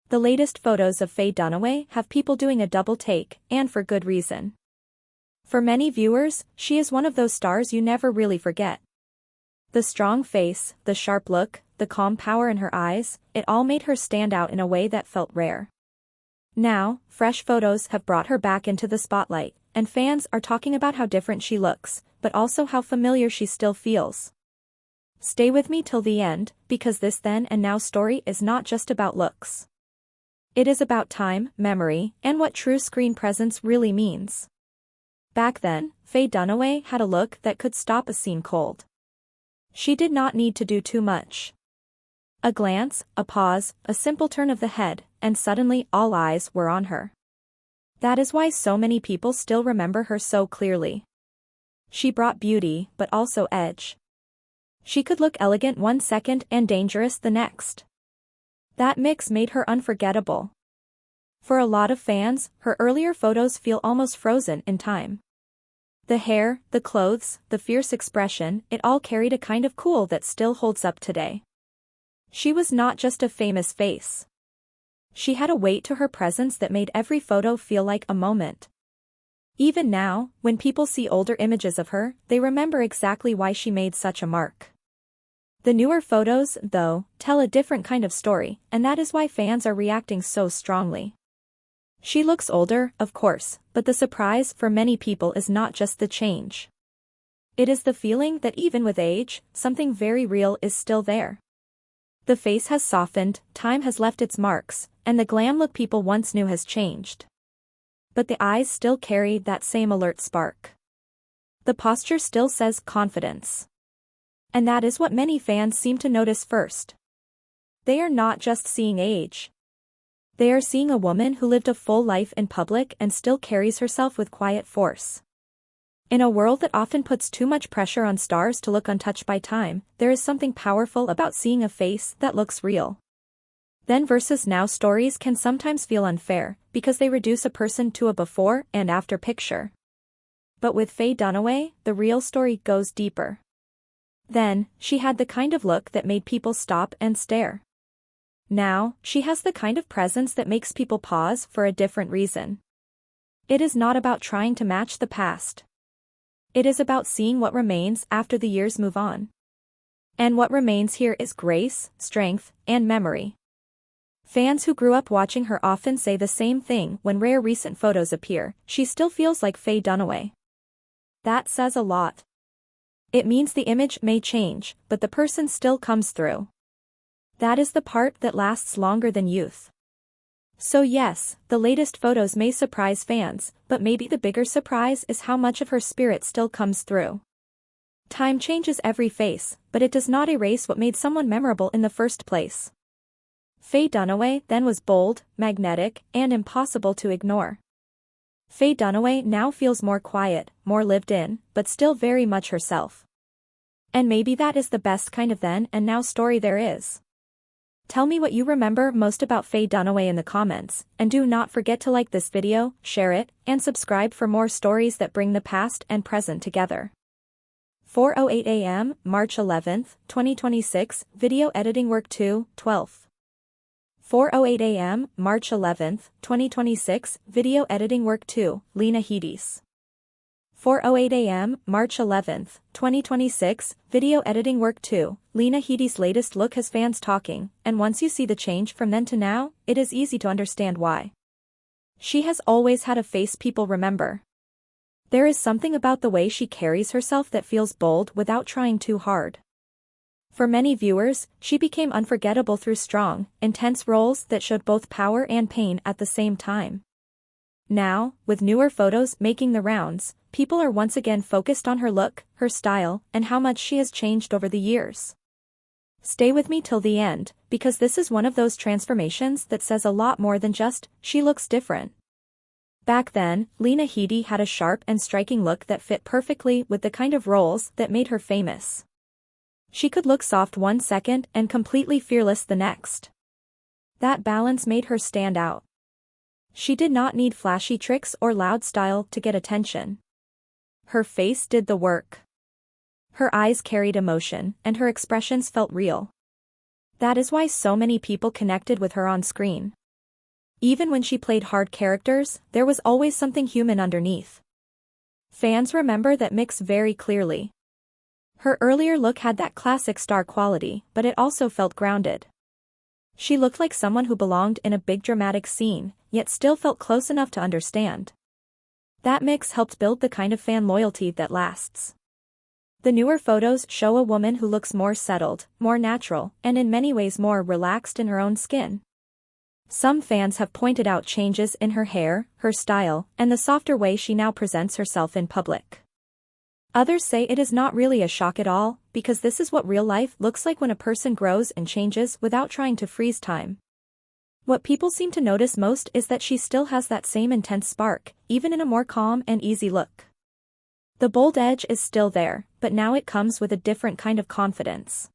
The latest photos of Faye Dunaway have people doing a double take, and for good reason. For many viewers, she is one of those stars you never really forget. The strong face, the sharp look, the calm power in her eyes, it all made her stand out in a way that felt rare. Now, fresh photos have brought her back into the spotlight, and fans are talking about how different she looks, but also how familiar she still feels. Stay with me till the end, because this then and now story is not just about looks. It is about time, memory, and what true screen presence really means. Back then, Faye Dunaway had a look that could stop a scene cold. She did not need to do too much. A glance, a pause, a simple turn of the head, and suddenly all eyes were on her. That is why so many people still remember her so clearly. She brought beauty, but also edge. She could look elegant one second and dangerous the next. That mix made her unforgettable. For a lot of fans, her earlier photos feel almost frozen in time. The hair, the clothes, the fierce expression, it all carried a kind of cool that still holds up today. She was not just a famous face. She had a weight to her presence that made every photo feel like a moment. Even now, when people see older images of her, they remember exactly why she made such a mark. The newer photos, though, tell a different kind of story, and that is why fans are reacting so strongly. She looks older, of course, but the surprise for many people is not just the change. It is the feeling that even with age, something very real is still there. The face has softened, time has left its marks, and the glam look people once knew has changed. But the eyes still carry that same alert spark. The posture still says confidence. And that is what many fans seem to notice first. They are not just seeing age. They are seeing a woman who lived a full life in public and still carries herself with quiet force. In a world that often puts too much pressure on stars to look untouched by time, there is something powerful about seeing a face that looks real. Then versus now stories can sometimes feel unfair, because they reduce a person to a before and after picture. But with Faye Dunaway, the real story goes deeper. Then, she had the kind of look that made people stop and stare. Now, she has the kind of presence that makes people pause for a different reason. It is not about trying to match the past. It is about seeing what remains after the years move on. And what remains here is grace, strength, and memory. Fans who grew up watching her often say the same thing when rare recent photos appear: she still feels like Faye Dunaway. That says a lot. It means the image may change, but the person still comes through. That is the part that lasts longer than youth. So yes, the latest photos may surprise fans, but maybe the bigger surprise is how much of her spirit still comes through. Time changes every face, but it does not erase what made someone memorable in the first place. Faye Dunaway then was bold, magnetic, and impossible to ignore. Faye Dunaway now feels more quiet, more lived in, but still very much herself. And maybe that is the best kind of then and now story there is. Tell me what you remember most about Faye Dunaway in the comments, and do not forget to like this video, share it, and subscribe for more stories that bring the past and present together. 4:08 a.m., March 11th, 2026, Video Editing Work 2, 12th. 4:08 a.m., March 11th, 2026, Video Editing Work 2, Lena Headey's. 4:08 a.m., March 11th, 2026, Video Editing Work 2, Lena Headey's latest look has fans talking, and once you see the change from then to now, it is easy to understand why. She has always had a face people remember. There is something about the way she carries herself that feels bold without trying too hard. For many viewers, she became unforgettable through strong, intense roles that showed both power and pain at the same time. Now, with newer photos making the rounds, people are once again focused on her look, her style, and how much she has changed over the years. Stay with me till the end, because this is one of those transformations that says a lot more than just, she looks different. Back then, Lena Headey had a sharp and striking look that fit perfectly with the kind of roles that made her famous. She could look soft one second and completely fearless the next. That balance made her stand out. She did not need flashy tricks or loud style to get attention. Her face did the work. Her eyes carried emotion, and her expressions felt real. That is why so many people connected with her on screen. Even when she played hard characters, there was always something human underneath. Fans remember that mix very clearly. Her earlier look had that classic star quality, but it also felt grounded. She looked like someone who belonged in a big dramatic scene, yet still felt close enough to understand. That mix helped build the kind of fan loyalty that lasts. The newer photos show a woman who looks more settled, more natural, and in many ways more relaxed in her own skin. Some fans have pointed out changes in her hair, her style, and the softer way she now presents herself in public. Others say it is not really a shock at all, because this is what real life looks like when a person grows and changes without trying to freeze time. What people seem to notice most is that she still has that same intense spark, even in a more calm and easy look. The bold edge is still there, but now it comes with a different kind of confidence.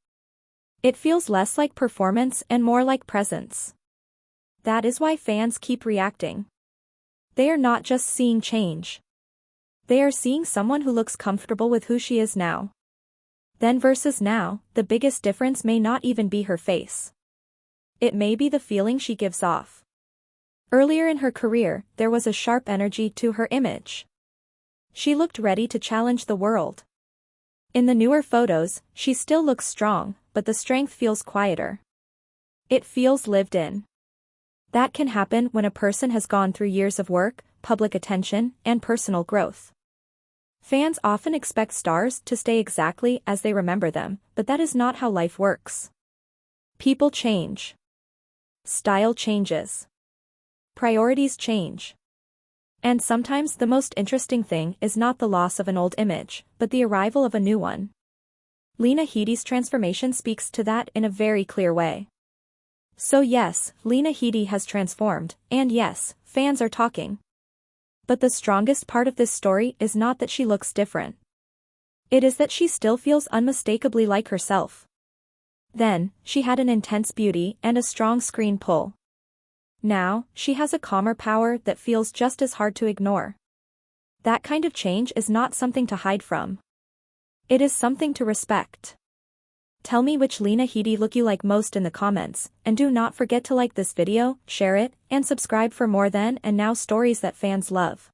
It feels less like performance and more like presence. That is why fans keep reacting. They are not just seeing change. They are seeing someone who looks comfortable with who she is now. Then versus now, the biggest difference may not even be her face. It may be the feeling she gives off. Earlier in her career, there was a sharp energy to her image. She looked ready to challenge the world. In the newer photos, she still looks strong, but the strength feels quieter. It feels lived in. That can happen when a person has gone through years of work, public attention, and personal growth. Fans often expect stars to stay exactly as they remember them, but that is not how life works. People change. Style changes. Priorities change. And sometimes the most interesting thing is not the loss of an old image, but the arrival of a new one. Lena Headey's transformation speaks to that in a very clear way. So yes, Lena Headey has transformed, and yes, fans are talking. But the strongest part of this story is not that she looks different. It is that she still feels unmistakably like herself. Then, she had an intense beauty and a strong screen pull. Now, she has a calmer power that feels just as hard to ignore. That kind of change is not something to hide from. It is something to respect. Tell me which Lena Headey look you like most in the comments, and do not forget to like this video, share it, and subscribe for more then and now stories that fans love.